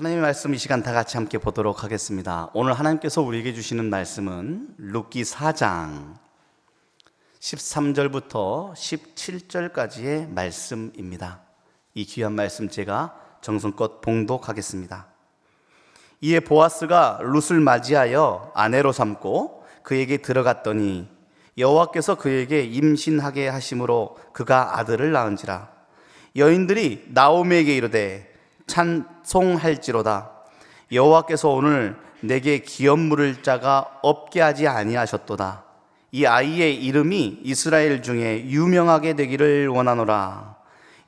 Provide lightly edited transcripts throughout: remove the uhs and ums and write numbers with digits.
하나님의 말씀 이 시간 다 같이 함께 보도록 하겠습니다. 오늘 하나님께서 우리에게 주시는 말씀은 룻기 4장 13절부터 17절까지의 말씀입니다. 이 귀한 말씀 제가 정성껏 봉독하겠습니다. 이에 보아스가 룻을 맞이하여 아내로 삼고 그에게 들어갔더니 여호와께서 그에게 임신하게 하심으로 그가 아들을 낳은지라. 여인들이 나오미에게 이르되 찬송할지로다. 여호와께서 오늘 내게 기업 물을 자가 없게 하지 아니하셨도다. 이 아이의 이름이 이스라엘 중에 유명하게 되기를 원하노라.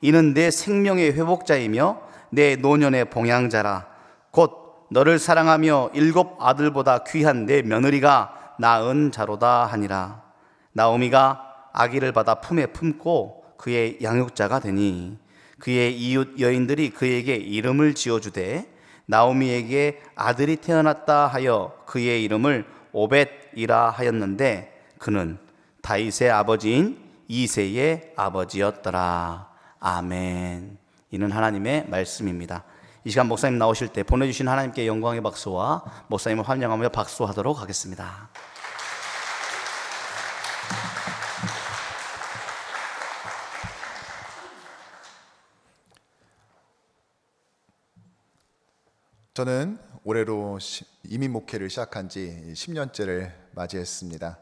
이는 내 생명의 회복자이며 내 노년의 봉양자라. 곧 너를 사랑하며 7 아들보다 귀한 내 며느리가 낳은 자로다 하니라. 나오미가 아기를 받아 품에 품고 그의 양육자가 되니 그의 이웃 여인들이 그에게 이름을 지어주되 나오미에게 아들이 태어났다 하여 그의 이름을 오벳이라 하였는데 그는 다윗의 아버지인 이새의 아버지였더라. 아멘. 이는 하나님의 말씀입니다. 이 시간 목사님 나오실 때 보내주신 하나님께 영광의 박수와 목사님을 환영하며 박수하도록 하겠습니다. 저는 올해로 이민 목회를 시작한 지 10년째를 맞이했습니다.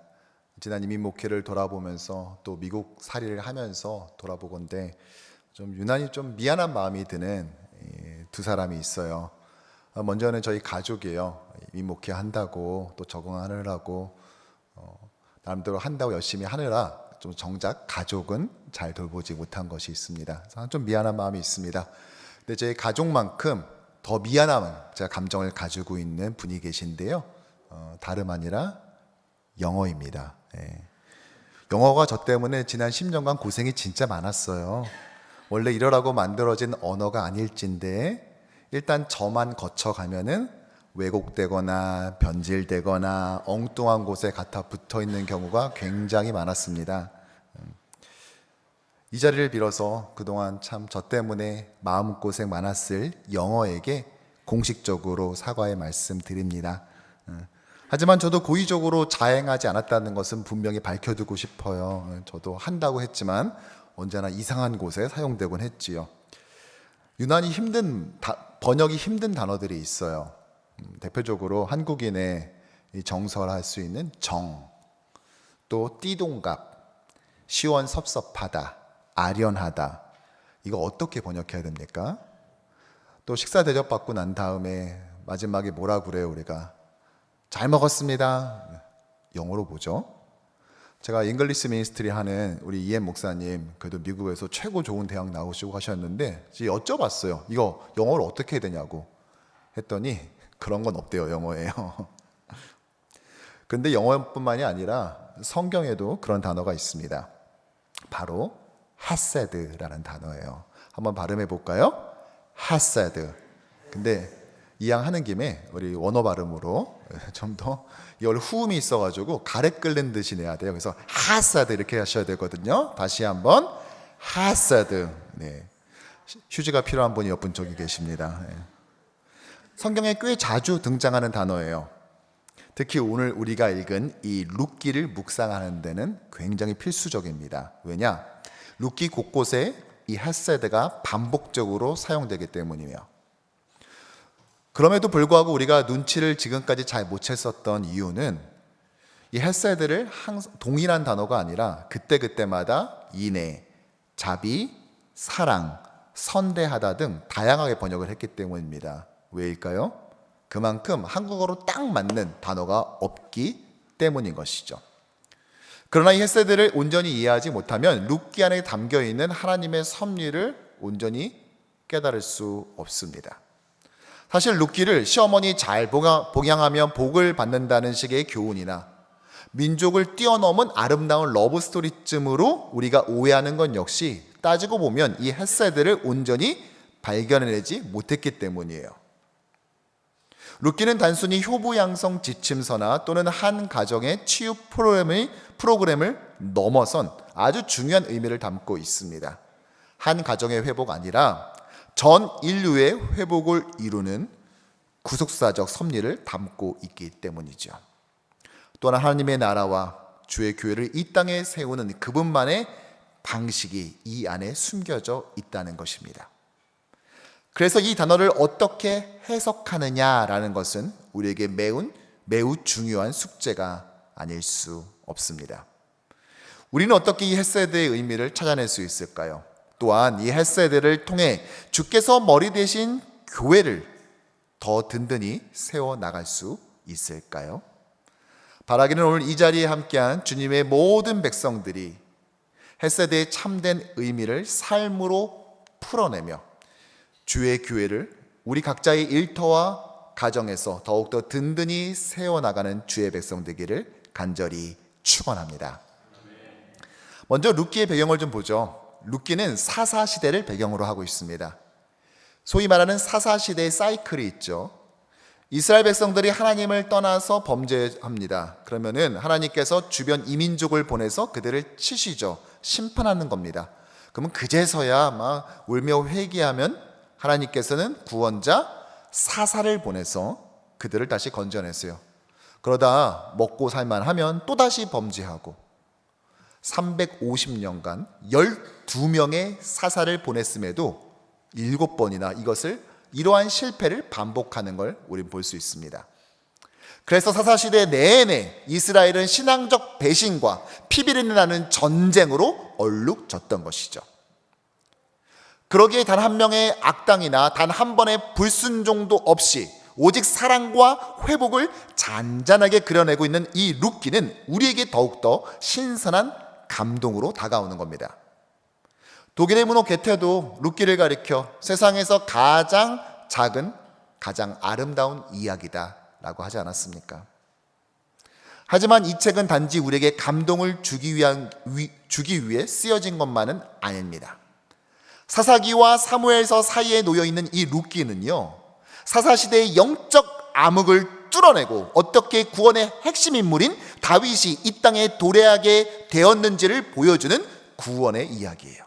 지난 이민 목회를 돌아보면서 또 미국 살이를 하면서 돌아보건대 좀 유난히 좀 미안한 마음이 드는 두 사람이 있어요. 먼저는 저희 가족이에요. 이민 목회 한다고 또 적응하느라고 나름대로 한다고 열심히 하느라 좀 정작 가족은 잘 돌보지 못한 것이 있습니다. 좀 미안한 마음이 있습니다. 근데 제 가족만큼 더 미안함은 제가 감정을 가지고 있는 분이 계신데요. 다름 아니라 영어입니다. 영어가 저 때문에 지난 10년간 고생이 진짜 많았어요. 원래 이러라고 만들어진 언어가 아닐진데 일단 저만 거쳐가면은 왜곡되거나 변질되거나 엉뚱한 곳에 갖다 붙어있는 경우가 굉장히 많았습니다. 이 자리를 빌어서 그동안 참 저 때문에 마음고생 많았을 영어에게 공식적으로 사과의 말씀 드립니다. 하지만 저도 고의적으로 자행하지 않았다는 것은 분명히 밝혀두고 싶어요. 저도 한다고 했지만 언제나 이상한 곳에 사용되곤 했지요. 유난히 번역이 힘든 단어들이 있어요. 대표적으로 한국인의 정설할 수 있는 정, 또 띠동갑, 시원섭섭하다, 아련하다. 이거 어떻게 번역해야 됩니까? 또 식사 대접받고 난 다음에 마지막에 뭐라 그래요 우리가? 잘 먹었습니다. 영어로 뭐죠? 제가 잉글리시 미니스트리 하는 우리 이엠 목사님 그래도 미국에서 최고 좋은 대학 나오시고 하셨는데 여쭤봤어요. 이거 영어로 어떻게 해야 되냐고 했더니 그런 건 없대요. 영어예요. 근데 영어뿐만이 아니라 성경에도 그런 단어가 있습니다. 바로 헤세드라는 단어예요. 한번 발음해 볼까요? 헤세드. 근데 이왕 하는 김에 우리 원어 발음으로 좀 더 이걸 후음이 있어가지고 가래 끓는 듯이 내야 돼요. 그래서 헤세드 이렇게 하셔야 되거든요. 다시 한번 헤세드. 네. 휴지가 필요한 분이 옆분 쪽에 계십니다. 네. 성경에 꽤 자주 등장하는 단어예요. 특히 오늘 우리가 읽은 이 룻기를 묵상하는 데는 굉장히 필수적입니다. 왜냐? 룻기 곳곳에 이 헤세드가 반복적으로 사용되기 때문이며 그럼에도 불구하고 우리가 눈치를 지금까지 잘 못 챘었던 이유는 이 헤세드를 항상 동일한 단어가 아니라 그때그때마다 인애, 자비, 사랑, 선대하다 등 다양하게 번역을 했기 때문입니다. 왜일까요? 그만큼 한국어로 딱 맞는 단어가 없기 때문인 것이죠. 그러나 이 헤세드를 온전히 이해하지 못하면 룻기 안에 담겨있는 하나님의 섭리를 온전히 깨달을 수 없습니다. 사실 룻기를 시어머니 잘 봉양하면 복을 받는다는 식의 교훈이나 민족을 뛰어넘은 아름다운 러브스토리쯤으로 우리가 오해하는 건 역시 따지고 보면 이 헤세드를 온전히 발견해내지 못했기 때문이에요. 룻기는 단순히 효부 양성 지침서나 또는 한 가정의 치유 프로그램을 넘어선 아주 중요한 의미를 담고 있습니다. 한 가정의 회복 아니라 전 인류의 회복을 이루는 구속사적 섭리를 담고 있기 때문이죠. 또한 하나님의 나라와 주의 교회를 이 땅에 세우는 그분만의 방식이 이 안에 숨겨져 있다는 것입니다. 그래서 이 단어를 어떻게 해석하느냐라는 것은 우리에게 매우 중요한 숙제가 아닐 수 없습니다. 우리는 어떻게 이 헤세드의 의미를 찾아낼 수 있을까요? 또한 이 헤세드를 통해 주께서 머리 대신 교회를 더 든든히 세워나갈 수 있을까요? 바라기는 오늘 이 자리에 함께한 주님의 모든 백성들이 헤세드의 참된 의미를 삶으로 풀어내며 주의 교회를 우리 각자의 일터와 가정에서 더욱더 든든히 세워나가는 주의 백성 되기를 간절히 축원합니다. 먼저 룻기의 배경을 좀 보죠. 룻기는 사사시대를 배경으로 하고 있습니다. 소위 말하는 사사시대의 사이클이 있죠. 이스라엘 백성들이 하나님을 떠나서 범죄합니다. 그러면은 하나님께서 주변 이민족을 보내서 그들을 치시죠. 심판하는 겁니다. 그러면 그제서야 막 울며 회개하면 하나님께서는 구원자 사사를 보내서 그들을 다시 건져냈어요. 그러다 먹고 살만하면 또다시 범죄하고 350년간 12명의 사사를 보냈음에도 7번이나 이러한 실패를 반복하는 걸 우리는 볼 수 있습니다. 그래서 사사시대 내내 이스라엘은 신앙적 배신과 피비린내 나는 전쟁으로 얼룩졌던 것이죠. 그러기에 단 한 명의 악당이나 단 한 번의 불순종도 없이 오직 사랑과 회복을 잔잔하게 그려내고 있는 이 룻기는 우리에게 더욱더 신선한 감동으로 다가오는 겁니다. 독일의 문호 게테도 룻기를 가리켜 세상에서 가장 작은 가장 아름다운 이야기다 라고 하지 않았습니까? 하지만 이 책은 단지 우리에게 감동을 주기 위해 쓰여진 것만은 아닙니다. 사사기와 사무엘서 사이에 놓여있는 이 룻기는요, 사사시대의 영적 암흑을 뚫어내고 어떻게 구원의 핵심 인물인 다윗이 이 땅에 도래하게 되었는지를 보여주는 구원의 이야기예요.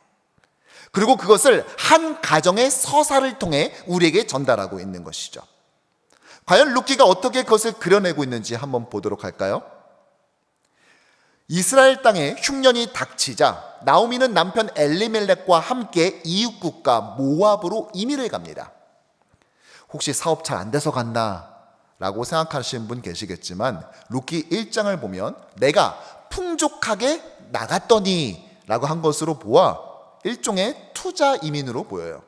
그리고 그것을 한 가정의 서사를 통해 우리에게 전달하고 있는 것이죠. 과연 룻기가 어떻게 그것을 그려내고 있는지 한번 보도록 할까요? 이스라엘 땅에 흉년이 닥치자 나오미는 남편 엘리멜렉과 함께 이웃국가 모압으로 이민을 갑니다. 혹시 사업 잘 안 돼서 갔나? 라고 생각하시는 분 계시겠지만 룻기 1장을 보면 내가 풍족하게 나갔더니 라고 한 것으로 보아 일종의 투자 이민으로 보여요.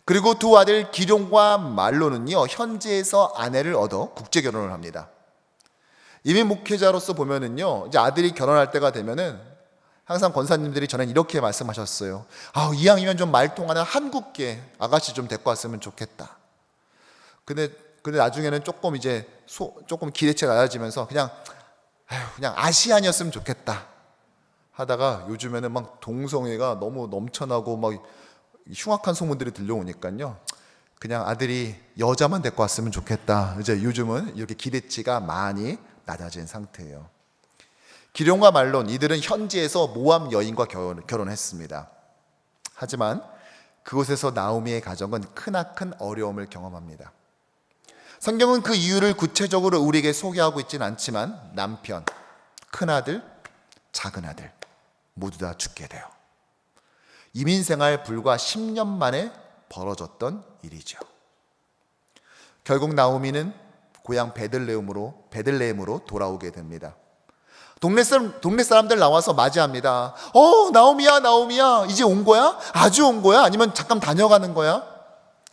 그리고 두 아들 기럯과 말론은요, 현지에서 아내를 얻어 국제 결혼을 합니다. 이민 목회자로서 보면은요, 이제 아들이 결혼할 때가 되면은 항상 권사님들이 전에 이렇게 말씀하셨어요. 이왕이면 좀 말통하는 한국계 아가씨 좀 데리고 왔으면 좋겠다. 근데 나중에는 조금 조금 기대치가 낮아지면서 그냥 아시안이었으면 좋겠다 하다가 요즘에는 막 동성애가 너무 넘쳐나고 막 흉악한 소문들이 들려오니까요, 그냥 아들이 여자만 데리고 왔으면 좋겠다. 이제 요즘은 이렇게 기대치가 많이 낮아진 상태예요. 기럯과 말론, 이들은 현지에서 모압 여인과 결혼했습니다. 하지만 그곳에서 나오미의 가정은 크나큰 어려움을 경험합니다. 성경은 그 이유를 구체적으로 우리에게 소개하고 있지는 않지만 남편, 큰아들, 작은아들 모두 다 죽게 돼요. 이민생활 불과 10년 만에 벌어졌던 일이죠. 결국 나오미는 고향 베들레헴으로 돌아오게 됩니다. 동네 사람들 나와서 맞이합니다. 나오미야, 이제 온 거야? 아주 온 거야? 아니면 잠깐 다녀가는 거야?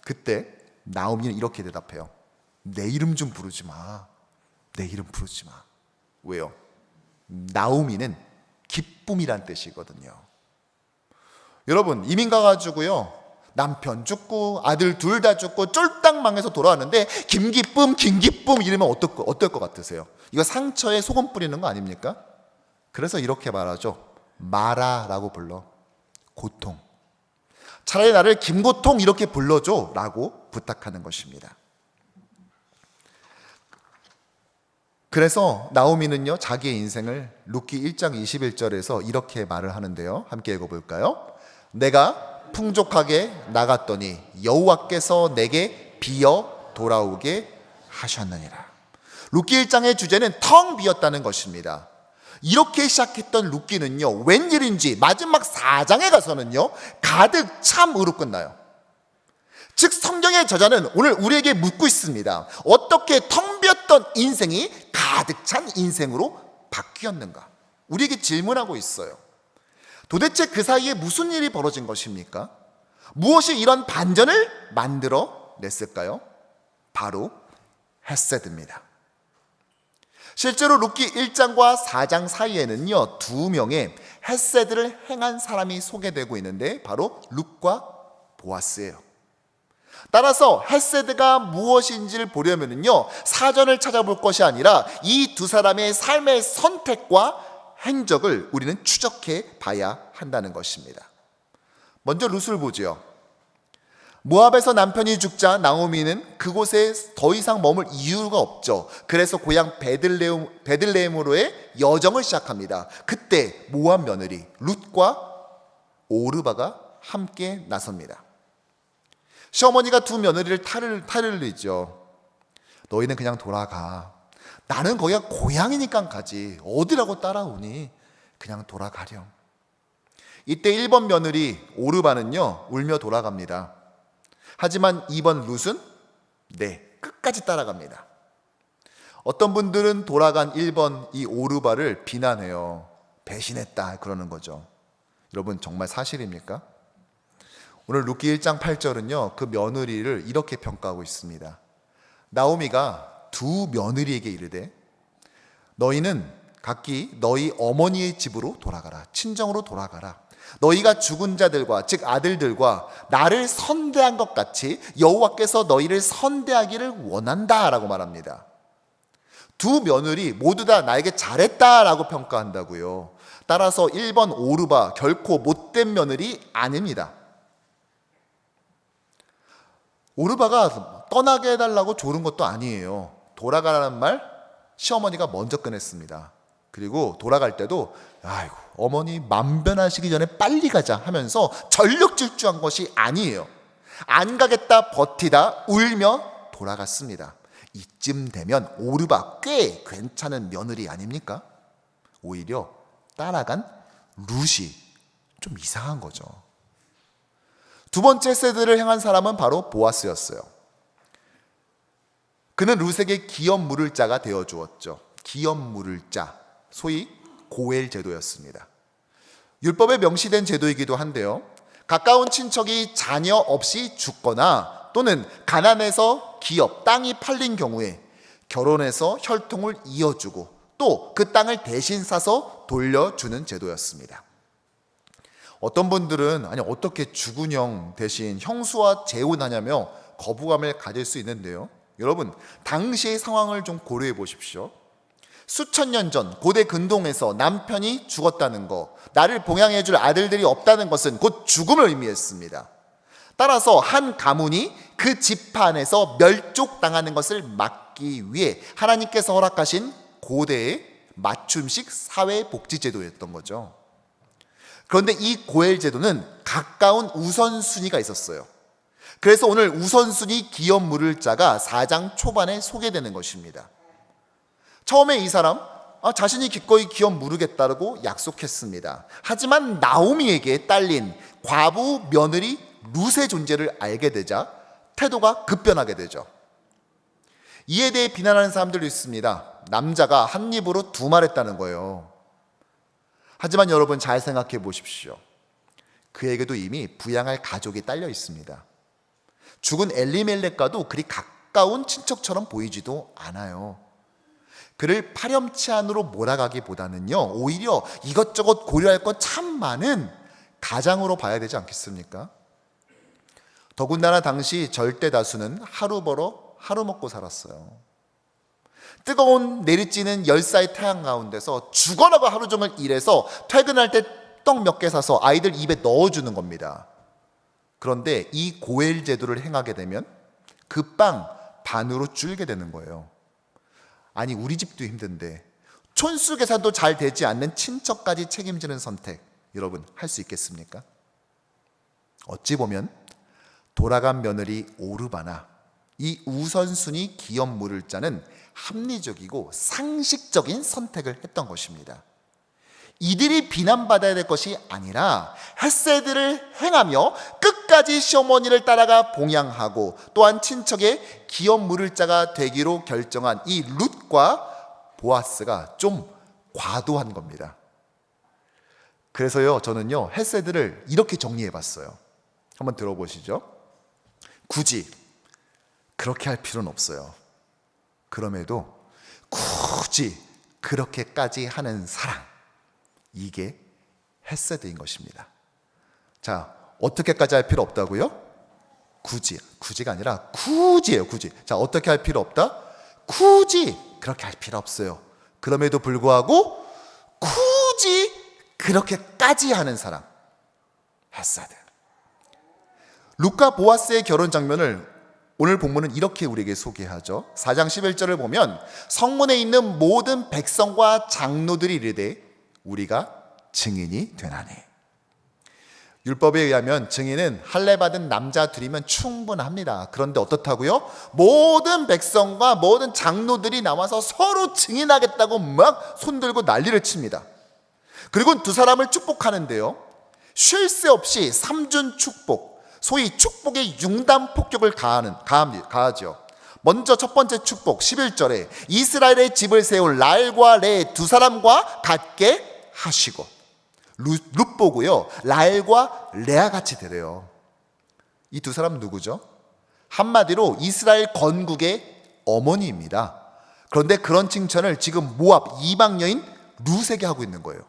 그때 나오미는 이렇게 대답해요. 내 이름 좀 부르지 마. 내 이름 부르지 마. 왜요? 나오미는 기쁨이란 뜻이거든요. 여러분, 이민 가가지고요, 남편 죽고 아들 둘 다 죽고 쫄딱 망해서 돌아왔는데 김기쁨 이러면 어떨 것 같으세요? 이거 상처에 소금 뿌리는 거 아닙니까? 그래서 이렇게 말하죠. 마라라고 불러. 고통. 차라리 나를 김고통 이렇게 불러줘 라고 부탁하는 것입니다. 그래서 나오미는요, 자기의 인생을 룻기 1장 21절에서 이렇게 말을 하는데요, 함께 읽어볼까요? 내가 풍족하게 나갔더니 여호와께서 내게 비어 돌아오게 하셨느니라. 룻기 1장의 주제는 텅 비었다는 것입니다. 이렇게 시작했던 룻기는요, 웬일인지 마지막 4장에 가서는요 가득 참으로 끝나요. 즉 성경의 저자는 오늘 우리에게 묻고 있습니다. 어떻게 텅 비었던 인생이 가득 찬 인생으로 바뀌었는가? 우리에게 질문하고 있어요. 도대체 그 사이에 무슨 일이 벌어진 것입니까? 무엇이 이런 반전을 만들어 냈을까요? 바로 헤세드입니다. 실제로 룻기 1장과 4장 사이에는요 2명의 헤세드를 행한 사람이 소개되고 있는데 바로 룻과 보아스예요. 따라서 헤세드가 무엇인지를 보려면요 사전을 찾아볼 것이 아니라 이 두 사람의 삶의 선택과 행적을 우리는 추적해 봐야 한다는 것입니다. 먼저 룻을 보죠. 모압에서 남편이 죽자 나오미는 그곳에 더 이상 머물 이유가 없죠. 그래서 고향 베들레헴으로의 여정을 시작합니다. 그때 모압 며느리 룻과 오르바가 함께 나섭니다. 시어머니가 두 며느리를 탈을 내죠. 너희는 그냥 돌아가. 나는 거기가 고향이니까 가지. 어디라고 따라오니? 그냥 돌아가렴. 이때 1번 며느리 오르바는요 울며 돌아갑니다. 하지만 2번 룻은 끝까지 따라갑니다. 어떤 분들은 돌아간 1번 이 오르바를 비난해요. 배신했다 그러는 거죠. 여러분 정말 사실입니까? 오늘 룻기 1장 8절은요 그 며느리를 이렇게 평가하고 있습니다. 나오미가 두 며느리에게 이르되 너희는 각기 너희 어머니의 집으로 돌아가라. 친정으로 돌아가라. 너희가 죽은 자들과 즉 아들들과 나를 선대한 것 같이 여호와께서 너희를 선대하기를 원한다라고 말합니다. 두 며느리 모두 다 나에게 잘했다라고 평가한다고요. 따라서 1번 오르바 결코 못된 며느리 아닙니다. 오르바가 떠나게 해달라고 조른 것도 아니에요. 돌아가라는 말 시어머니가 먼저 꺼냈습니다. 그리고 돌아갈 때도 아이고 어머니 만변하시기 전에 빨리 가자 하면서 전력 질주한 것이 아니에요. 안 가겠다 버티다 울며 돌아갔습니다. 이쯤 되면 오르바 꽤 괜찮은 며느리 아닙니까? 오히려 따라간 룻이 좀 이상한 거죠. 두 번째 세대를 행한 사람은 바로 보아스였어요. 그는 룻에게 기업 물을 자가 되어 주었죠. 기업 물을 자, 소위 고엘 제도였습니다. 율법에 명시된 제도이기도 한데요. 가까운 친척이 자녀 없이 죽거나 또는 가난해서 기업, 땅이 팔린 경우에 결혼해서 혈통을 이어주고 또 그 땅을 대신 사서 돌려주는 제도였습니다. 어떤 분들은 아니 어떻게 죽은 형 대신 형수와 재혼하냐며 거부감을 가질 수 있는데요. 여러분 당시의 상황을 좀 고려해 보십시오. 수천 년 전 고대 근동에서 남편이 죽었다는 것, 나를 봉양해 줄 아들들이 없다는 것은 곧 죽음을 의미했습니다. 따라서 한 가문이 그 집안에서 멸족당하는 것을 막기 위해 하나님께서 허락하신 고대의 맞춤식 사회복지제도였던 거죠. 그런데 이 고엘 제도는 가까운 우선순위가 있었어요. 그래서 오늘 우선순위 기업 물을 자가 4장 초반에 소개되는 것입니다. 처음에 이 사람 자신이 기꺼이 기업 물으겠다고 약속했습니다. 하지만 나오미에게 딸린 과부 며느리 룻의 존재를 알게 되자 태도가 급변하게 되죠. 이에 대해 비난하는 사람들도 있습니다. 남자가 한 입으로 두 말 했다는 거예요. 하지만 여러분 잘 생각해 보십시오. 그에게도 이미 부양할 가족이 딸려 있습니다. 죽은 엘리멜렉과도 그리 가까운 친척처럼 보이지도 않아요. 그를 파렴치한으로 몰아가기보다는요 오히려 이것저것 고려할 것 참 많은 가장으로 봐야 되지 않겠습니까? 더군다나 당시 절대 다수는 하루 벌어 하루 먹고 살았어요. 뜨거운 내리쬐는 열사의 태양 가운데서 죽어나고 하루 종일 일해서 퇴근할 때 떡 몇 개 사서 아이들 입에 넣어주는 겁니다. 그런데 이 고엘 제도를 행하게 되면 그 빵 반으로 줄게 되는 거예요. 아니 우리 집도 힘든데 촌수 계산도 잘 되지 않는 친척까지 책임지는 선택 여러분 할 수 있겠습니까? 어찌 보면 돌아간 며느리 오르바나 이 우선순위 기업 물을 자는 합리적이고 상식적인 선택을 했던 것입니다. 이들이 비난받아야 될 것이 아니라 헤세드를 행하며 끝까지 시어머니를 따라가 봉양하고 또한 친척의 기업 물을 자가 되기로 결정한 이 룻과 보아스가 좀 과도한 겁니다. 그래서요, 저는요, 헤세드를 이렇게 정리해 봤어요. 한번 들어보시죠. 굳이 그렇게 할 필요는 없어요. 그럼에도 굳이 그렇게까지 하는 사랑, 이게 헤세드인 것입니다. 자, 어떻게까지 할 필요 없다고요? 굳이가 아니라 굳이예요. 굳이. 자, 어떻게 할 필요 없다? 굳이 그렇게 할 필요 없어요. 그럼에도 불구하고 굳이 그렇게까지 하는 사랑, 헤세드. 룻과 보아스의 결혼 장면을 오늘 본문은 이렇게 우리에게 소개하죠. 4장 11절을 보면 성문에 있는 모든 백성과 장로들이 이르되 우리가 증인이 되나니. 율법에 의하면 증인은 할례 받은 남자 둘이면 충분합니다. 그런데 어떻다고요? 모든 백성과 모든 장로들이 나와서 서로 증인하겠다고 막 손들고 난리를 칩니다. 그리고 두 사람을 축복하는데요, 쉴 새 없이 삼중 축복, 소위 축복의 융단 폭격을 가하죠. 먼저 첫 번째 축복 11절에 이스라엘의 집을 세울 라엘과 레 두 사람과 같게 하시고, 룻 보고요, 라엘과 레아 같이 되래요. 이 두 사람 누구죠? 한마디로 이스라엘 건국의 어머니입니다. 그런데 그런 칭찬을 지금 모압 이방 여인 룻에게 하고 있는 거예요.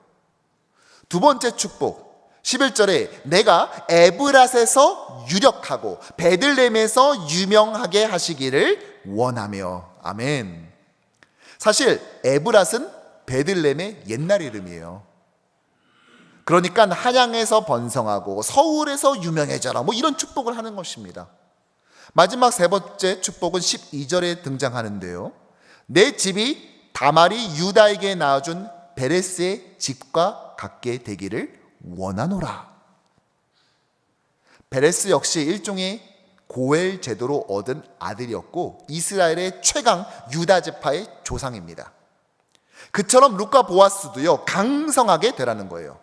두 번째 축복 11절에 내가 에브랏에서 유력하고 베들레헴에서 유명하게 하시기를 원하며. 아멘. 사실 에브랏은 베들레헴의 옛날 이름이에요. 그러니까 한양에서 번성하고 서울에서 유명해져라, 뭐 이런 축복을 하는 것입니다. 마지막 세 번째 축복은 12절에 등장하는데요, 내 집이 다말이 유다에게 낳아준 베레스의 집과 같게 되기를 원하노라. 베레스 역시 일종의 고엘 제도로 얻은 아들이었고 이스라엘의 최강 유다 지파의 조상입니다. 그처럼 룻과 보아스도요, 강성하게 되라는 거예요.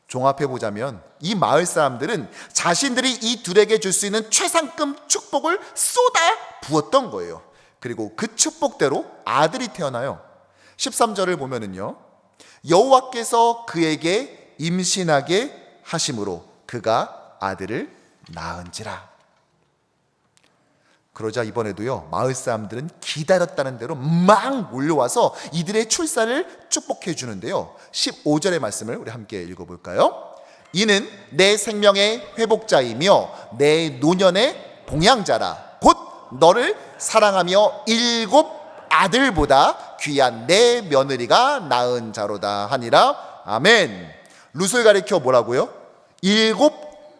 종합해 보자면 이 마을 사람들은 자신들이 이 둘에게 줄 수 있는 최상급 축복을 쏟아 부었던 거예요. 그리고 그 축복대로 아들이 태어나요. 13절을 보면은요, 여호와께서 그에게 임신하게 하심으로 그가 아들을 낳은지라. 그러자 이번에도요, 마을 사람들은 기다렸다는 대로 막 몰려와서 이들의 출산을 축복해 주는데요, 15절의 말씀을 우리 함께 읽어볼까요? 이는 내 생명의 회복자이며 내 노년의 봉양자라. 곧 너를 사랑하며 7 아들보다 귀한 내 며느리가 낳은 자로다 하니라. 아멘. 룻을 가리켜 뭐라고요? 7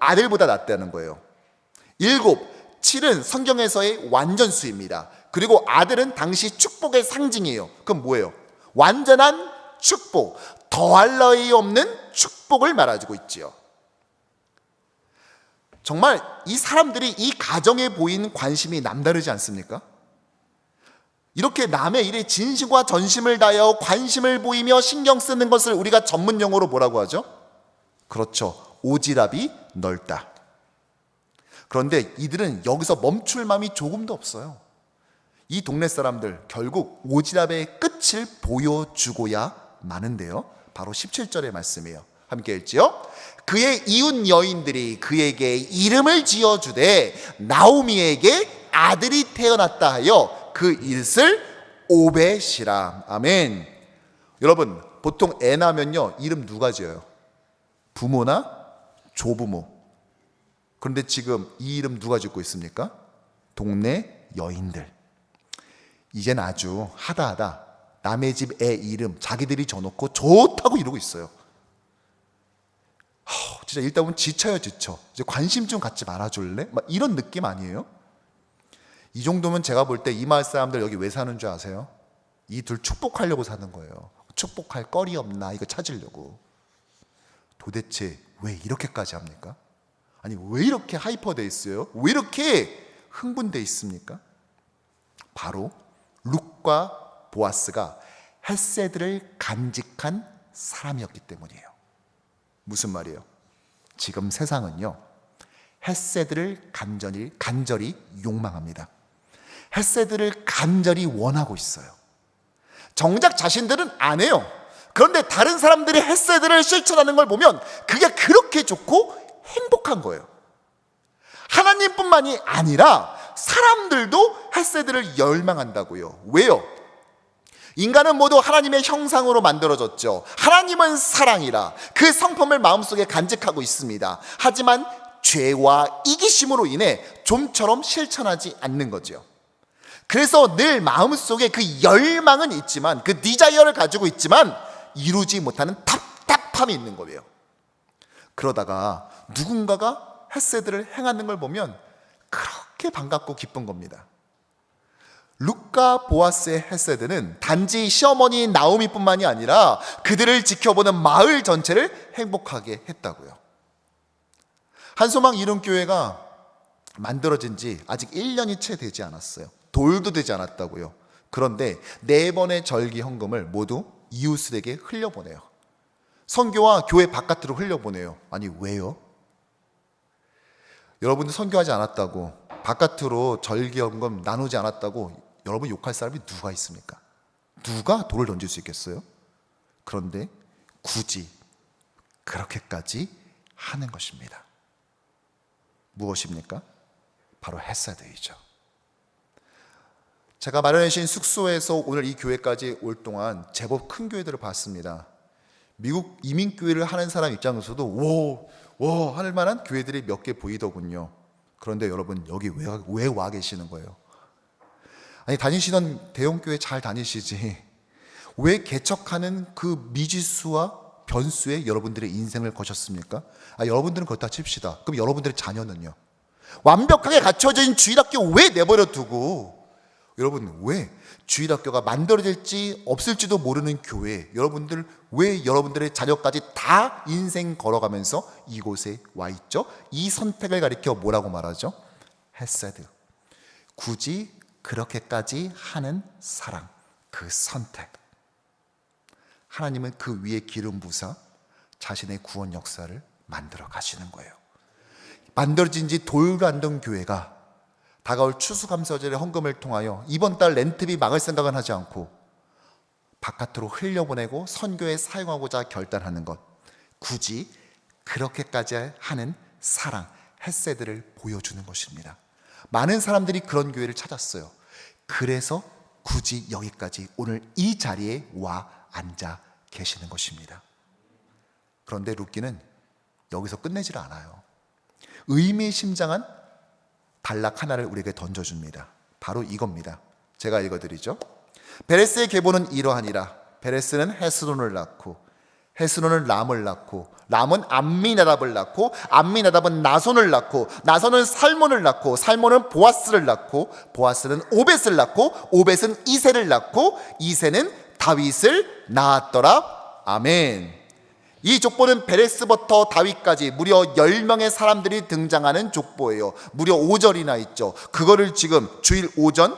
아들보다 낫다는 거예요. 7은 성경에서의 완전수입니다. 그리고 아들은 당시 축복의 상징이에요. 그럼 뭐예요? 완전한 축복, 더할 나위 없는 축복을 말해주고 있지요. 정말 이 사람들이 이 가정에 보인 관심이 남다르지 않습니까? 이렇게 남의 일에 진심과 전심을 다하여 관심을 보이며 신경 쓰는 것을 우리가 전문 용어로 뭐라고 하죠? 그렇죠, 오지랖이 넓다. 그런데 이들은 여기서 멈출 마음이 조금도 없어요. 이 동네 사람들 결국 오지랖의 끝을 보여주고야 마는데요, 바로 17절의 말씀이에요. 함께 읽지요. 그의 이웃 여인들이 그에게 이름을 지어주되 나오미에게 아들이 태어났다 하여 그 이름을 오벳이라. 아멘. 여러분, 보통 애 낳으면요, 이름 누가 지어요? 부모나 조부모. 그런데 지금 이 이름 누가 짓고 있습니까? 동네 여인들. 이젠 아주 하다하다 남의 집 애 이름 자기들이 져놓고 좋다고 이러고 있어요. 진짜 읽다 보면 지쳐요, 지쳐. 이제 관심 좀 갖지 말아줄래? 막 이런 느낌 아니에요? 이 정도면 제가 볼 때 이 마을 사람들 여기 왜 사는 줄 아세요? 이 둘 축복하려고 사는 거예요. 축복할 거리 없나 이거 찾으려고. 도대체 왜 이렇게까지 합니까? 아니 왜 이렇게 하이퍼돼 있어요? 왜 이렇게 흥분돼 있습니까? 바로 룻과 보아스가 헤세드를 간직한 사람이었기 때문이에요. 무슨 말이에요? 지금 세상은요, 헤세드를 간절히 욕망합니다. 헤세드를 간절히 원하고 있어요. 정작 자신들은 안 해요. 그런데 다른 사람들이 헤세드를 실천하는 걸 보면 그게 그렇게 좋고 행복한 거예요. 하나님뿐만이 아니라 사람들도 헤세드를 열망한다고요. 왜요? 인간은 모두 하나님의 형상으로 만들어졌죠. 하나님은 사랑이라 그 성품을 마음속에 간직하고 있습니다. 하지만 죄와 이기심으로 인해 좀처럼 실천하지 않는 거죠. 그래서 늘 마음속에 그 열망은 있지만, 그 디자이어를 가지고 있지만 이루지 못하는 답답함이 있는 거예요. 그러다가 누군가가 헤세드를 행하는 걸 보면 그렇게 반갑고 기쁜 겁니다. 룻과 보아스의 헤세드는 단지 시어머니 나오미뿐만이 아니라 그들을 지켜보는 마을 전체를 행복하게 했다고요. 한소망 이름교회가 만들어진 지 아직 1년이 채 되지 않았어요. 돌도 되지 않았다고요. 그런데 4번의 절기 헌금을 모두 이웃들에게 흘려보내요. 선교와 교회 바깥으로 흘려보내요. 아니 왜요? 여러분들 선교하지 않았다고, 바깥으로 절기 헌금 나누지 않았다고 여러분 욕할 사람이 누가 있습니까? 누가 돌을 던질 수 있겠어요? 그런데 굳이 그렇게까지 하는 것입니다. 무엇입니까? 바로 헤세드이죠. 제가 마련해 주신 숙소에서 오늘 이 교회까지 올 동안 제법 큰 교회들을 봤습니다. 미국 이민교회를 하는 사람 입장에서도 와 할 만한 교회들이 몇 개 보이더군요. 그런데 여러분 여기 왜 와 계시는 거예요? 아니 다니시던 대형교회 잘 다니시지 왜 개척하는 그 미지수와 변수에 여러분들의 인생을 거셨습니까? 여러분들은 그렇다 칩시다. 그럼 여러분들의 자녀는요? 완벽하게 갖춰진 주일학교 왜 내버려 두고, 여러분 왜 주일학교가 만들어질지 없을지도 모르는 교회, 여러분들 왜 여러분들의 자녀까지 다 인생 걸어가면서 이곳에 와 있죠? 이 선택을 가리켜 뭐라고 말하죠? 헤세드. 굳이 그렇게까지 하는 사랑, 그 선택. 하나님은 그 위에 기름 부사 자신의 구원 역사를 만들어 가시는 거예요. 만들어진 지 돌도 안 된 교회가 다가올 추수감사절의 헌금을 통하여 이번 달 렌트비 막을 생각은 하지 않고 바깥으로 흘려보내고 선교에 사용하고자 결단하는 것, 굳이 그렇게까지 하는 사랑, 헤세드를 보여주는 것입니다. 많은 사람들이 그런 교회를 찾았어요. 그래서 굳이 여기까지 오늘 이 자리에 와 앉아 계시는 것입니다. 그런데 룻기는 여기서 끝내질 않아요. 의미심장한 단락 하나를 우리에게 던져줍니다. 바로 이겁니다. 제가 읽어드리죠. 베레스의 계보는 이러하니라. 베레스는 헤스론을 낳고, 헤스론은 람을 낳고, 람은 암미나답을 낳고, 암미나답은 나손을 낳고, 나손은 살몬을 낳고, 살몬은 보아스를 낳고, 보아스는 오벳을 낳고, 오벳은 이새를 낳고, 이새는 다윗을 낳았더라. 아멘. 이 족보는 베레스부터 다윗까지 무려 10명의 사람들이 등장하는 족보예요. 무려 5절이나 있죠. 그거를 지금 주일 오전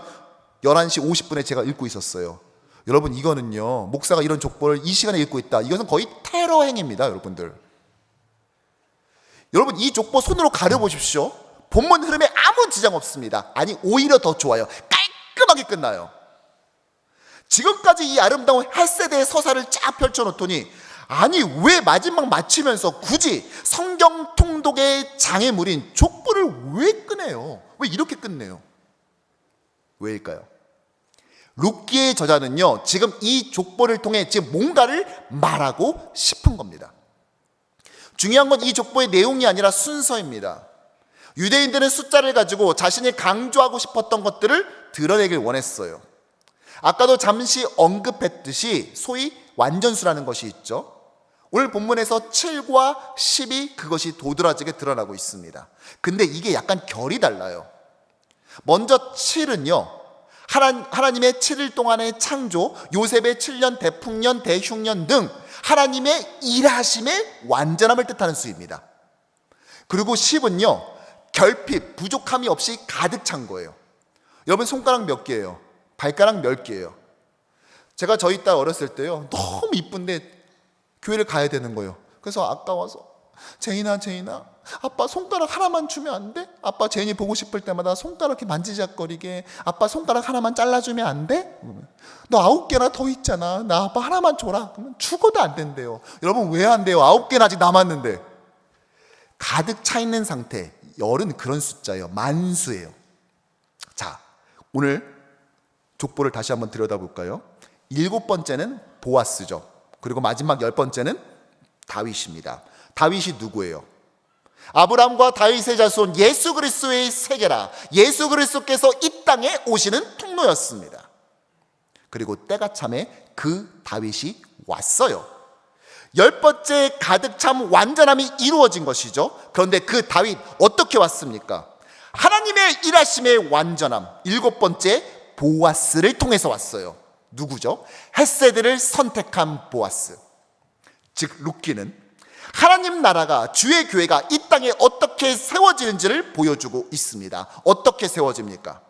11시 50분에 제가 읽고 있었어요. 여러분 이거는요, 목사가 이런 족보를 이 시간에 읽고 있다, 이것은 거의 테러 행위입니다. 여러분들, 여러분 이 족보 손으로 가려보십시오. 본문 흐름에 아무 지장 없습니다. 아니 오히려 더 좋아요. 깔끔하게 끝나요. 지금까지 이 아름다운 헤세드의 서사를 쫙 펼쳐놓더니, 아니 왜 마지막 마치면서 굳이 성경 통독의 장애물인 족보를 왜 꺼내요? 왜 이렇게 끝내요? 왜일까요? 룻기의 저자는요, 지금 이 족보를 통해 지금 뭔가를 말하고 싶은 겁니다. 중요한 건 이 족보의 내용이 아니라 순서입니다. 유대인들은 숫자를 가지고 자신이 강조하고 싶었던 것들을 드러내길 원했어요. 아까도 잠시 언급했듯이 소위 완전수라는 것이 있죠. 오늘 본문에서 7과 10이 그것이 도드라지게 드러나고 있습니다. 근데 이게 약간 결이 달라요. 먼저 7은요, 하나님의 7일 동안의 창조, 요셉의 7년 대풍년, 대흉년 등 하나님의 일하심의 완전함을 뜻하는 수입니다. 그리고 10은요, 결핍, 부족함이 없이 가득 찬 거예요. 여러분 손가락 몇 개예요? 발가락 몇 개예요? 제가 저희 딸 어렸을 때요, 너무 이쁜데 교회를 가야 되는 거예요. 그래서 아까워서 제인아 아빠 손가락 하나만 주면 안 돼? 아빠 제인이 보고 싶을 때마다 손가락 이렇게 만지작거리게 아빠 손가락 하나만 잘라주면 안 돼? 너 9개나 더 있잖아. 나 아빠 하나만 줘라. 그러면 죽어도 안 된대요. 여러분 왜 안 돼요? 9개나 아직 남았는데. 가득 차 있는 상태. 열은 그런 숫자예요. 만수예요. 자, 오늘 족보를 다시 한번 들여다볼까요? 7번째는 보아스죠. 그리고 마지막 10번째는 다윗입니다. 다윗이 누구예요? 아브람과 다윗의 자손 예수 그리스도의 세계라. 예수 그리스도께서 이 땅에 오시는 통로였습니다. 그리고 때가 참에 그 다윗이 왔어요. 10번째 가득 참 완전함이 이루어진 것이죠. 그런데 그 다윗 어떻게 왔습니까? 하나님의 일하심의 완전함, 7번째 보아스를 통해서 왔어요. 누구죠? 헷세드를 선택한 보아스. 즉 룻기는 하나님 나라가, 주의 교회가 이 땅에 어떻게 세워지는지를 보여주고 있습니다. 어떻게 세워집니까?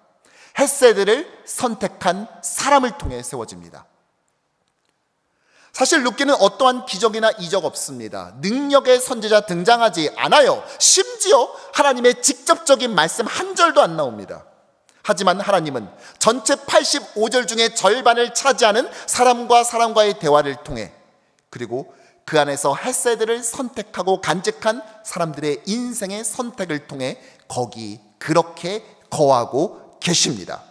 헷세드를 선택한 사람을 통해 세워집니다. 사실 룻기는 어떠한 기적이나 이적 없습니다. 능력의 선지자 등장하지 않아요. 심지어 하나님의 직접적인 말씀 한 절도 안 나옵니다. 하지만 하나님은 전체 85절 중에 절반을 차지하는 사람과 사람과의 대화를 통해, 그리고 그 안에서 헷세드를 선택하고 간직한 사람들의 인생의 선택을 통해 거기 그렇게 거하고 계십니다.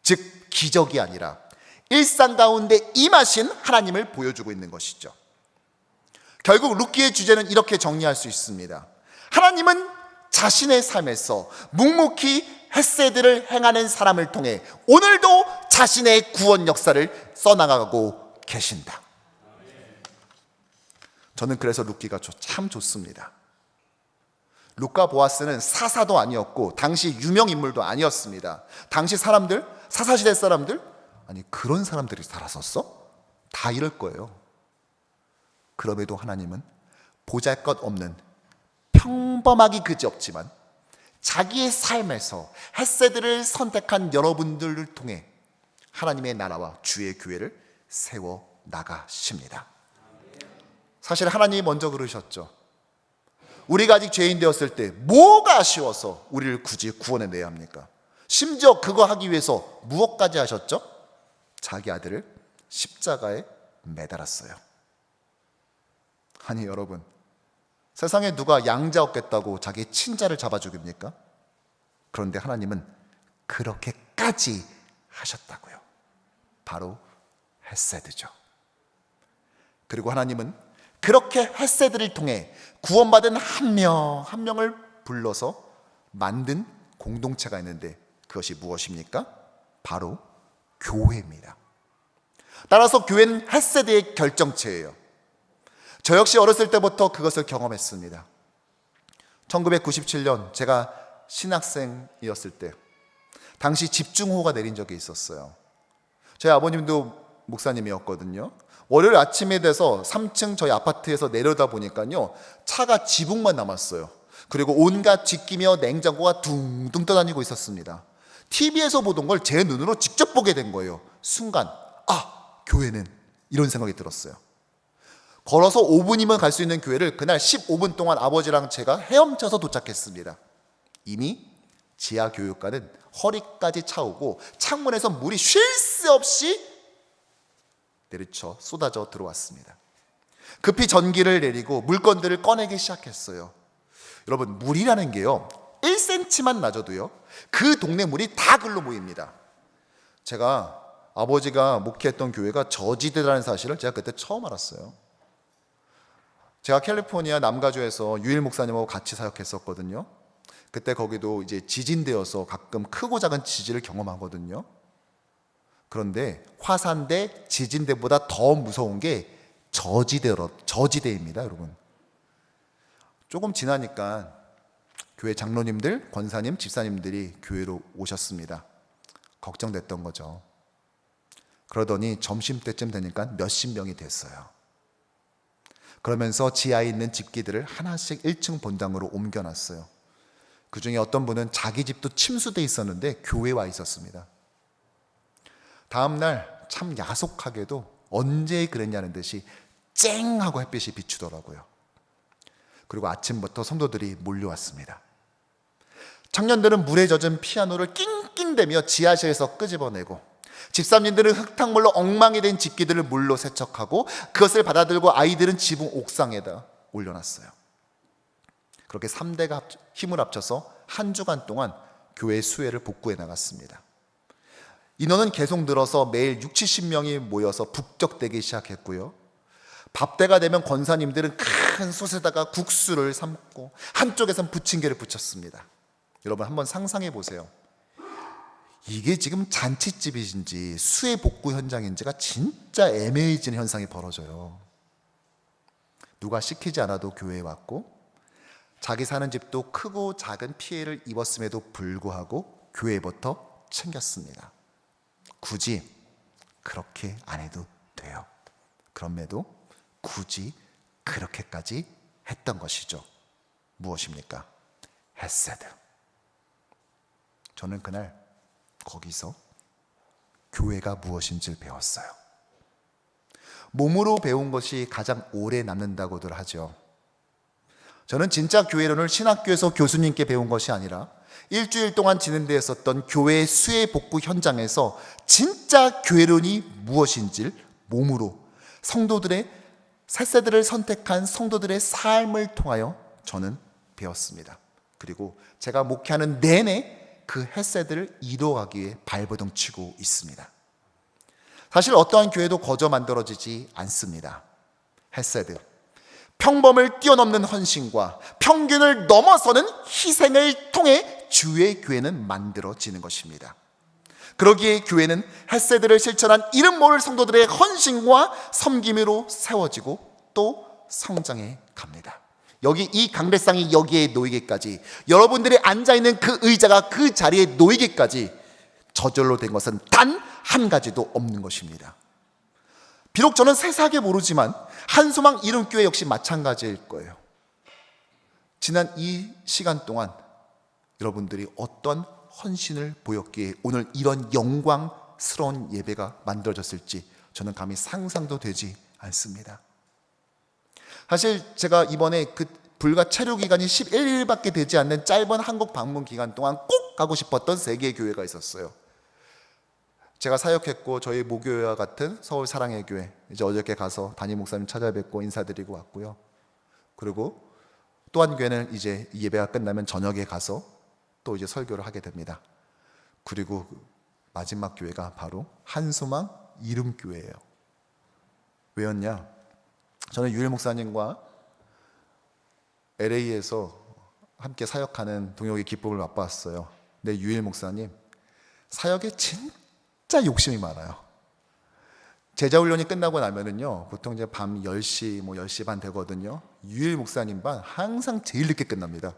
즉 기적이 아니라 일상 가운데 임하신 하나님을 보여주고 있는 것이죠. 결국 룻기의 주제는 이렇게 정리할 수 있습니다. 하나님은 자신의 삶에서 묵묵히 헷세드를 행하는 사람을 통해 오늘도 자신의 구원 역사를 써나가고 계신다. 저는 그래서 룻기가 참 좋습니다. 룻과 보아스는 사사도 아니었고 당시 유명 인물도 아니었습니다. 당시 사람들, 사사시대 사람들, 아니 그런 사람들이 살았었어? 다 이럴 거예요. 그럼에도 하나님은 보잘것없는 평범하기 그지없지만 자기의 삶에서 헷세드를 선택한 여러분들을 통해 하나님의 나라와 주의 교회를 세워 나가십니다. 사실 하나님이 먼저 그러셨죠. 우리가 아직 죄인 되었을 때 뭐가 아쉬워서 우리를 굳이 구원해 내야 합니까? 심지어 그거 하기 위해서 무엇까지 하셨죠? 자기 아들을 십자가에 매달았어요. 아니 여러분, 세상에 누가 양자 얻겠다고 자기 친자를 잡아 죽입니까? 그런데 하나님은 그렇게까지 하셨다고요. 바로 헷세드죠. 그리고 하나님은 그렇게 헷세드를 통해 구원받은 한 명 한 명을 불러서 만든 공동체가 있는데 그것이 무엇입니까? 바로 교회입니다. 따라서 교회는 헷세드의 결정체예요. 저 역시 어렸을 때부터 그것을 경험했습니다. 1997년 제가 신학생이었을 때 당시 집중호우가 내린 적이 있었어요. 저희 아버님도 목사님이었거든요. 월요일 아침에 돼서 3층 저희 아파트에서 내려다 보니까요, 차가 지붕만 남았어요. 그리고 온갖 뒷기며 냉장고가 둥둥 떠다니고 있었습니다. TV에서 보던 걸 제 눈으로 직접 보게 된 거예요. 순간 교회는, 이런 생각이 들었어요. 걸어서 5분이면 갈 수 있는 교회를 그날 15분 동안 아버지랑 제가 헤엄쳐서 도착했습니다. 이미 지하 교육과는 허리까지 차오고 창문에서 물이 쉴 새 없이 내리쳐 쏟아져 들어왔습니다. 급히 전기를 내리고 물건들을 꺼내기 시작했어요. 여러분, 물이라는 게요, 1cm만 낮아도요 그 동네 물이 다 글로 모입니다. 제가 아버지가 목회했던 교회가 저지대라는 사실을 제가 그때 처음 알았어요. 제가 캘리포니아 남가주에서 유일 목사님하고 같이 사역했었거든요. 그때 거기도 이제 지진대여서 가끔 크고 작은 지진을 경험하거든요. 그런데 화산대, 지진대보다 더 무서운 게 저지대입니다, 여러분. 조금 지나니까 교회 장로님들, 권사님, 집사님들이 교회로 오셨습니다. 걱정됐던 거죠. 그러더니 점심때쯤 되니까 몇십 명이 됐어요. 그러면서 지하에 있는 집기들을 하나씩 1층 본당으로 옮겨놨어요. 그 중에 어떤 분은 자기 집도 침수돼 있었는데 교회에 와 있었습니다. 다음날 참 야속하게도 언제 그랬냐는 듯이 쨍 하고 햇빛이 비추더라고요. 그리고 아침부터 성도들이 몰려왔습니다. 청년들은 물에 젖은 피아노를 낑낑대며 지하실에서 끄집어내고, 집사님들은 흙탕물로 엉망이 된 집기들을 물로 세척하고 그것을 받아들고 아이들은 지붕 옥상에다 올려놨어요. 그렇게 3대가 힘을 합쳐서 한 주간 동안 교회 수혜를 복구해 나갔습니다. 인원은 계속 늘어서 매일 60-70명이 모여서 북적대기 시작했고요. 밥때가 되면 권사님들은 큰 솥에다가 국수를 삶고 한쪽에선 부침개를 부쳤습니다. 여러분 한번 상상해 보세요. 이게 지금 잔치집인지 수해 복구 현장인지가 진짜 애매해지는 현상이 벌어져요. 누가 시키지 않아도 교회에 왔고, 자기 사는 집도 크고 작은 피해를 입었음에도 불구하고 교회부터 챙겼습니다. 굳이 그렇게 안 해도 돼요. 그럼에도 굳이 그렇게까지 했던 것이죠. 무엇입니까? 헤세드. 저는 그날 거기서 교회가 무엇인지를 배웠어요. 몸으로 배운 것이 가장 오래 남는다고들 하죠. 저는 진짜 교회론을 신학교에서 교수님께 배운 것이 아니라 일주일 동안 진행되었었던 교회 수해 복구 현장에서 진짜 교회론이 무엇인지를 몸으로 성도들의 셋세들을 선택한 성도들의 삶을 통하여 저는 배웠습니다. 그리고 제가 목회하는 내내 그 햇세들을 이루어가기 위해 발버둥 치고 있습니다. 사실 어떠한 교회도 거저 만들어지지 않습니다. 햇세드, 평범을 뛰어넘는 헌신과 평균을 넘어서는 희생을 통해 주의 교회는 만들어지는 것입니다. 그러기에 교회는 햇세드를 실천한 이름 모를 성도들의 헌신과 섬김으로 세워지고 또 성장해 갑니다. 여기 이 강대상이 여기에 놓이기까지, 여러분들이 앉아있는 그 의자가 그 자리에 놓이기까지 저절로 된 것은 단 한 가지도 없는 것입니다. 비록 저는 세세하게 모르지만 한소망 이름교회 역시 마찬가지일 거예요. 지난 이 시간 동안 여러분들이 어떤 헌신을 보였기에 오늘 이런 영광스러운 예배가 만들어졌을지 저는 감히 상상도 되지 않습니다. 사실 제가 이번에 그 불과 체류 기간이 11일밖에 되지 않는 짧은 한국 방문 기간 동안 꼭 가고 싶었던 세 개의 교회가 있었어요. 제가 사역했고 저희 모교회와 같은 서울 사랑의 교회, 이제 어저께 가서 담임 목사님 찾아뵙고 인사드리고 왔고요. 그리고 또 한 교회는 이제 이 예배가 끝나면 저녁에 가서 또 이제 설교를 하게 됩니다. 그리고 마지막 교회가 바로 한소망 이름교회예요. 왜였냐? 저는 유일 목사님과 LA에서 함께 사역하는 동역의 기쁨을 맛봤어요. 근데 유일 목사님 사역에 진짜 욕심이 많아요. 제자훈련이 끝나고 나면은요, 보통 이제 밤 10시, 10시 반 되거든요. 유일 목사님 반 항상 제일 늦게 끝납니다.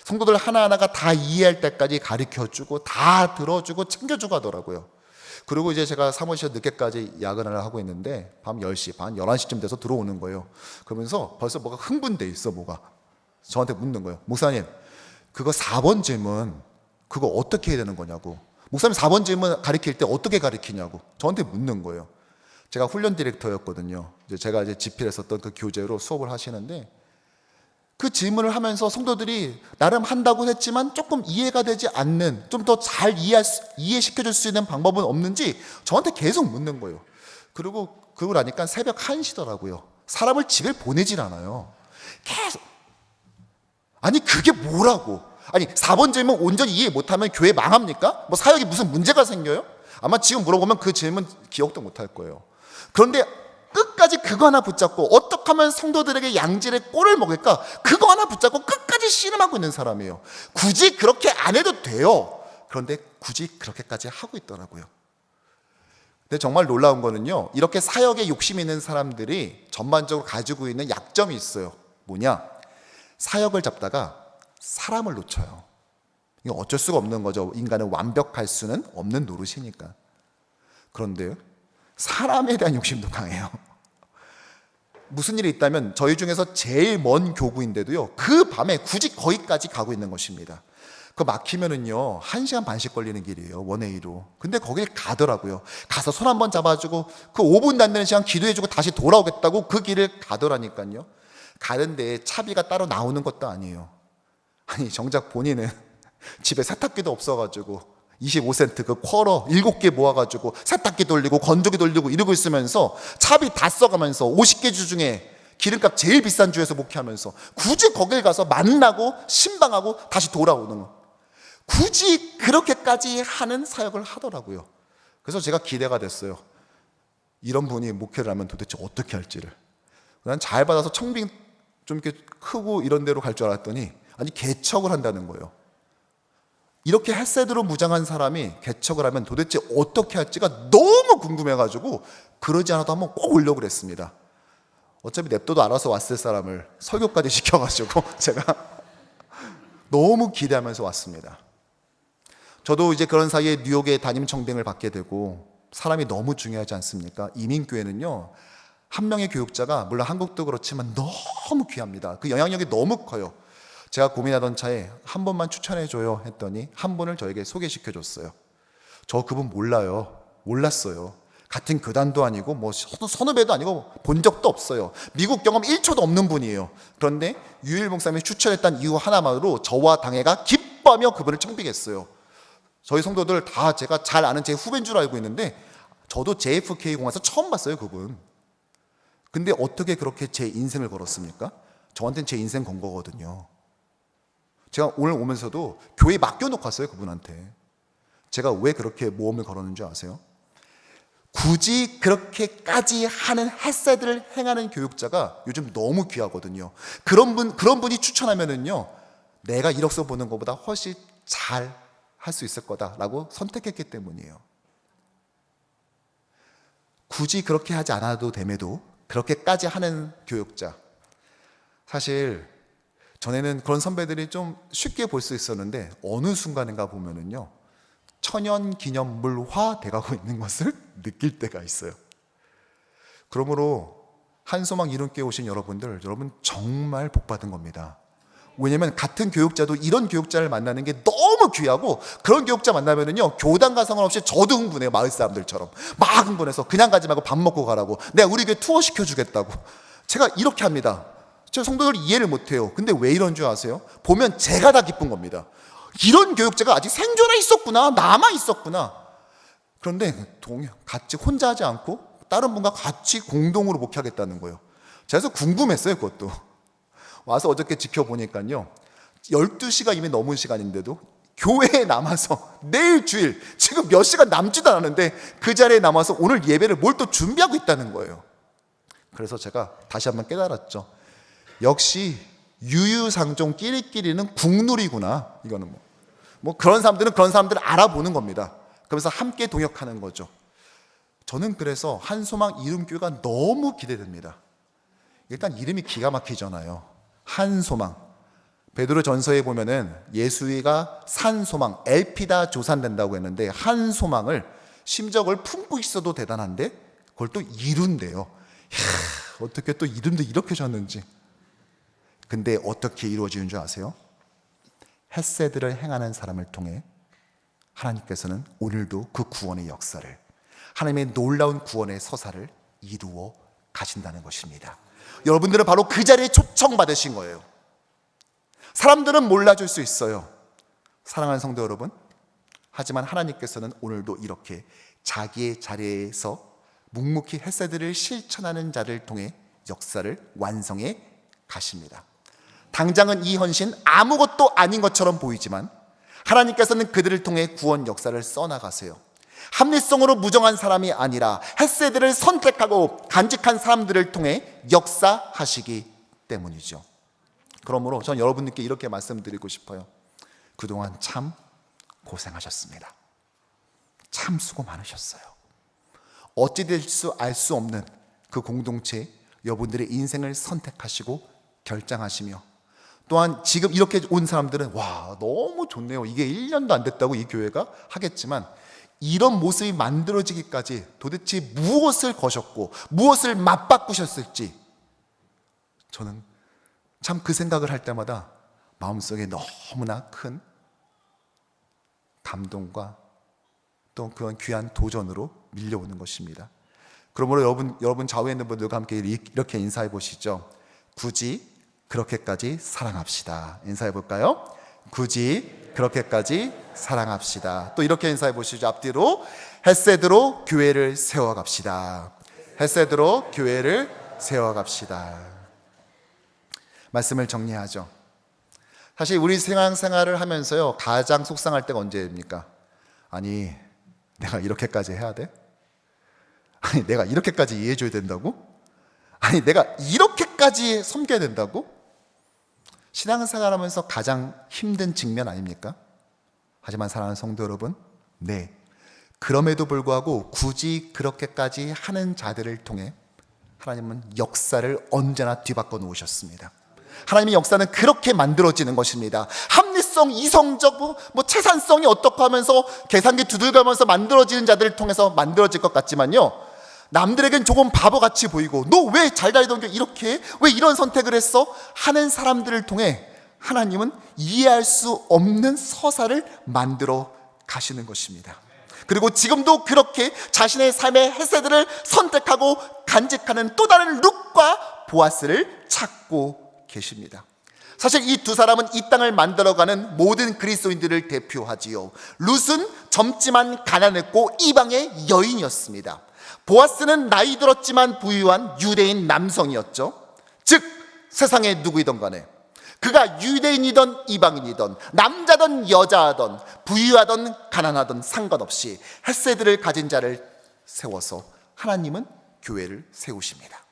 성도들 하나하나가 다 이해할 때까지 가르쳐주고 다 들어주고 챙겨주고 하더라고요. 그리고 이제 제가 사무실에 늦게까지 야근을 하고 있는데 밤 10시 반, 11시쯤 돼서 들어오는 거예요. 그러면서 벌써 뭐가 흥분돼 있어, 뭐가. 저한테 묻는 거예요. 목사님, 그거 4번 질문 그거 어떻게 해야 되는 거냐고. 목사님 4번 질문 가르칠 때 어떻게 가르치냐고 저한테 묻는 거예요. 제가 훈련 디렉터였거든요. 제가 이제 집필했었던 그 교재로 수업을 하시는데 그 질문을 하면서 성도들이 나름 한다고 했지만 조금 이해가 되지 않는, 좀 더 잘 이해시켜줄 수 있는 방법은 없는지 저한테 계속 묻는 거예요. 그리고 그러고 나니까 새벽 1시더라고요. 사람을 집에 보내질 않아요. 계속. 아니 그게 뭐라고. 아니 4번 질문 온전히 이해 못하면 교회 망합니까? 뭐 사역에 무슨 문제가 생겨요? 아마 지금 물어보면 그 질문 기억도 못할 거예요. 그런데 끝까지 그거 하나 붙잡고 어떻게 하면 성도들에게 양질의 꼴을 먹을까? 그거 하나 붙잡고 끝까지 씨름하고 있는 사람이에요. 굳이 그렇게 안 해도 돼요. 그런데 굳이 그렇게까지 하고 있더라고요. 근데 정말 놀라운 거는요, 이렇게 사역에 욕심 있는 사람들이 전반적으로 가지고 있는 약점이 있어요. 뭐냐? 사역을 잡다가 사람을 놓쳐요. 이거 어쩔 수가 없는 거죠. 인간은 완벽할 수는 없는 노릇이니까. 그런데 사람에 대한 욕심도 강해요. 무슨 일이 있다면 저희 중에서 제일 먼 교구인데도요, 그 밤에 굳이 거기까지 가고 있는 것입니다. 그거 막히면은요 1시간 반씩 걸리는 길이에요, 원웨이로. 근데 거길 가더라고요. 가서 손 한번 잡아주고 그 5분 안 되는 시간 기도해주고 다시 돌아오겠다고 그 길을 가더라니까요. 가는데 차비가 따로 나오는 것도 아니에요. 아니 정작 본인은 집에 세탁기도 없어가지고 25센트 그 쿼러 7개 모아가지고 세탁기 돌리고 건조기 돌리고 이러고 있으면서 차비 다 써가면서 50개 주 중에 기름값 제일 비싼 주에서 목회하면서 굳이 거길 가서 만나고 신방하고 다시 돌아오는 거, 굳이 그렇게까지 하는 사역을 하더라고요. 그래서 제가 기대가 됐어요. 이런 분이 목회를 하면 도대체 어떻게 할지를. 난 잘 받아서 청빙 좀 이렇게 크고 이런 데로 갈 줄 알았더니 아니 개척을 한다는 거예요. 이렇게 헬셋으로 무장한 사람이 개척을 하면 도대체 어떻게 할지가 너무 궁금해가지고 그러지 않아도 한번 꼭 오려고 그랬습니다. 어차피 냅둬도 알아서 왔을 사람을 설교까지 시켜가지고 제가 너무 기대하면서 왔습니다. 저도 이제 그런 사이에 뉴욕에 담임 청빙을 받게 되고, 사람이 너무 중요하지 않습니까? 이민교회는요 한 명의 교육자가 물론 한국도 그렇지만 너무 귀합니다. 그 영향력이 너무 커요. 제가 고민하던 차에 한 분만 추천해줘요 했더니 한 분을 저에게 소개시켜줬어요. 저 그분 몰랐어요. 같은 교단도 아니고 뭐 선후배도 아니고 본 적도 없어요. 미국 경험 1초도 없는 분이에요. 그런데 유일 목사님이 추천했던 이유 하나만으로 저와 당회가 기뻐하며 그분을 청빙했어요. 저희 성도들 다 제가 잘 아는 제 후배인 줄 알고 있는데 저도 JFK 공항에서 처음 봤어요, 그분. 근데 어떻게 그렇게 제 인생을 걸었습니까? 저한테는 제 인생 건 거거든요. 제가 오늘 오면서도 교회 맡겨놓고 왔어요, 그분한테. 제가 왜 그렇게 모험을 걸었는 줄 아세요? 굳이 그렇게까지 하는 햇새들을 행하는 교육자가 요즘 너무 귀하거든요. 그런 분이 추천하면은요, 내가 이력서 보는 것보다 훨씬 잘 할 수 있을 거다라고 선택했기 때문이에요. 굳이 그렇게 하지 않아도 됨에도 그렇게까지 하는 교육자. 사실 전에는 그런 선배들이 좀 쉽게 볼 수 있었는데 어느 순간인가 보면은요 천연기념물화 돼가고 있는 것을 느낄 때가 있어요. 그러므로 한소망 이룬교회 오신 여러분 정말 복받은 겁니다. 왜냐면 같은 교육자도 이런 교육자를 만나는 게 너무 귀하고, 그런 교육자 만나면은요 교단과 상관없이 저도 흥분해요. 마을 사람들처럼 막 흥분해서 그냥 가지 말고 밥 먹고 가라고, 내가 우리 교회 투어 시켜주겠다고. 제가 이렇게 합니다. 제 성도들 이해를 못해요. 근데 왜 이런 줄 아세요? 보면 제가 다 기쁜 겁니다. 이런 교육자가 아직 생존해 있었구나, 남아 있었구나. 그런데 같이 혼자 하지 않고 다른 분과 같이 공동으로 목회하겠다는 거예요. 그래서 궁금했어요. 그것도 와서 어저께 지켜보니까요 12시가 이미 넘은 시간인데도 교회에 남아서 내일 주일 지금 몇 시간 남지도 않았는데 그 자리에 남아서 오늘 예배를 뭘 또 준비하고 있다는 거예요. 그래서 제가 다시 한번 깨달았죠. 역시 유유상종 끼리끼리는 국룰이구나. 이거는 뭐 그런 사람들은 그런 사람들을 알아보는 겁니다. 그러면서 함께 동역하는 거죠. 저는 그래서 한소망 이름교회가 너무 기대됩니다. 일단 이름이 기가 막히잖아요. 한소망. 베드로 전서에 보면은 예수가 산소망, 엘피다 조산된다고 했는데 한소망을 심지어 그걸 품고 있어도 대단한데 그걸 또 이룬대요. 이야, 어떻게 또 이름도 이렇게 졌는지. 근데 어떻게 이루어지는 줄 아세요? 햇새들을 행하는 사람을 통해 하나님께서는 오늘도 그 구원의 역사를, 하나님의 놀라운 구원의 서사를 이루어 가신다는 것입니다. 여러분들은 바로 그 자리에 초청받으신 거예요. 사람들은 몰라줄 수 있어요, 사랑하는 성도 여러분. 하지만 하나님께서는 오늘도 이렇게 자기의 자리에서 묵묵히 햇새들을 실천하는 자를 통해 역사를 완성해 가십니다. 당장은 이 헌신 아무것도 아닌 것처럼 보이지만 하나님께서는 그들을 통해 구원 역사를 써나가세요. 합리성으로 무정한 사람이 아니라 햇새들을 선택하고 간직한 사람들을 통해 역사하시기 때문이죠. 그러므로 전 여러분들께 이렇게 말씀드리고 싶어요. 그동안 참 고생하셨습니다. 참 수고 많으셨어요. 어찌 될 수 알 수 없는 그 공동체, 여러분들의 인생을 선택하시고 결정하시며, 또한 지금 이렇게 온 사람들은 와 너무 좋네요, 이게 1년도 안 됐다고 이 교회가 하겠지만, 이런 모습이 만들어지기까지 도대체 무엇을 거셨고 무엇을 맞바꾸셨을지 저는 참 그 생각을 할 때마다 마음속에 너무나 큰 감동과 또 그런 귀한 도전으로 밀려오는 것입니다. 그러므로 여러분 좌우에 있는 분들과 함께 이렇게 인사해 보시죠. 굳이 그렇게까지 사랑합시다. 인사해 볼까요? 굳이 그렇게까지 사랑합시다. 또 이렇게 인사해 보시죠. 앞뒤로 헤세드로 교회를 세워갑시다. 헤세드로 교회를 세워갑시다. 말씀을 정리하죠. 사실 우리 신앙생활을 하면서요, 가장 속상할 때가 언제입니까? 아니, 내가 이렇게까지 해야 돼? 아니, 내가 이렇게까지 이해해줘야 된다고? 아니, 내가 이렇게까지 섬겨야 된다고? 신앙생활 하면서 가장 힘든 측면 아닙니까? 하지만 사랑하는 성도 여러분, 네, 그럼에도 불구하고 굳이 그렇게까지 하는 자들을 통해 하나님은 역사를 언제나 뒤바꿔 놓으셨습니다. 하나님의 역사는 그렇게 만들어지는 것입니다. 합리성, 이성적, 채산성이 어떻고 하면서 계산기 두들가면서 만들어지는 자들을 통해서 만들어질 것 같지만요, 남들에겐 조금 바보같이 보이고 너 왜 잘 다니던 게 이렇게 왜 이런 선택을 했어? 하는 사람들을 통해 하나님은 이해할 수 없는 서사를 만들어 가시는 것입니다. 그리고 지금도 그렇게 자신의 삶의 헤세드를 선택하고 간직하는 또 다른 룻과 보아스를 찾고 계십니다. 사실 이 두 사람은 이 땅을 만들어가는 모든 그리스도인들을 대표하지요. 룻은 젊지만 가난했고 이방의 여인이었습니다. 보아스는 나이 들었지만 부유한 유대인 남성이었죠. 즉 세상에 누구이든 간에 그가 유대인이든 이방인이든 남자든 여자든 부유하든 가난하든 상관없이 헤세드를 가진 자를 세워서 하나님은 교회를 세우십니다.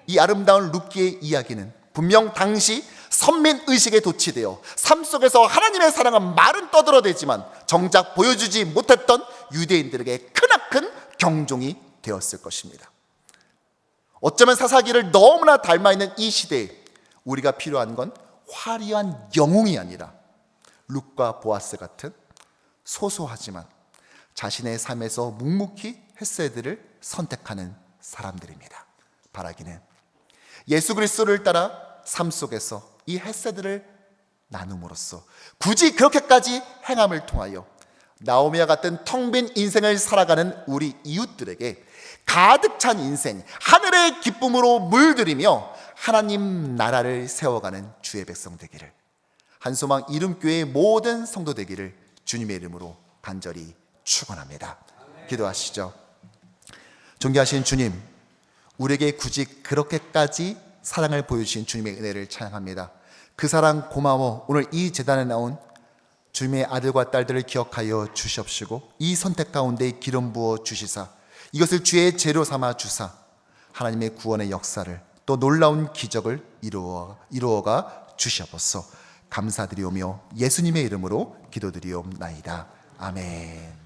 이 아름다운 룻기의 이야기는 분명 당시 선민의식에 도취되어 삶 속에서 하나님의 사랑은 말은 떠들어대지만 정작 보여주지 못했던 유대인들에게 크나큰 경종이 되었을 것입니다. 어쩌면 사사기를 너무나 닮아있는 이 시대에 우리가 필요한 건 화려한 영웅이 아니라 룻과 보아스 같은 소소하지만 자신의 삶에서 묵묵히 헤세드를 선택하는 사람들입니다. 바라기는 예수 그리스도를 따라 삶 속에서 이 헤세드를 나눔으로써 굳이 그렇게까지 행함을 통하여 나오미와 같은 텅 빈 인생을 살아가는 우리 이웃들에게 가득 찬 인생, 하늘의 기쁨으로 물들이며 하나님 나라를 세워가는 주의 백성 되기를, 한소망 이름교회의 모든 성도 되기를 주님의 이름으로 간절히 축원합니다. 기도하시죠. 존귀하신 주님, 우리에게 굳이 그렇게까지 사랑을 보여주신 주님의 은혜를 찬양합니다. 그 사랑 고마워. 오늘 이 제단에 나온 주님의 아들과 딸들을 기억하여 주시옵시고 이 선택 가운데 기름 부어 주시사 이것을 주의 재료 삼아 주사 하나님의 구원의 역사를 또 놀라운 기적을 이루어가 주시옵소서. 감사드리오며 예수님의 이름으로 기도드리옵나이다. 아멘.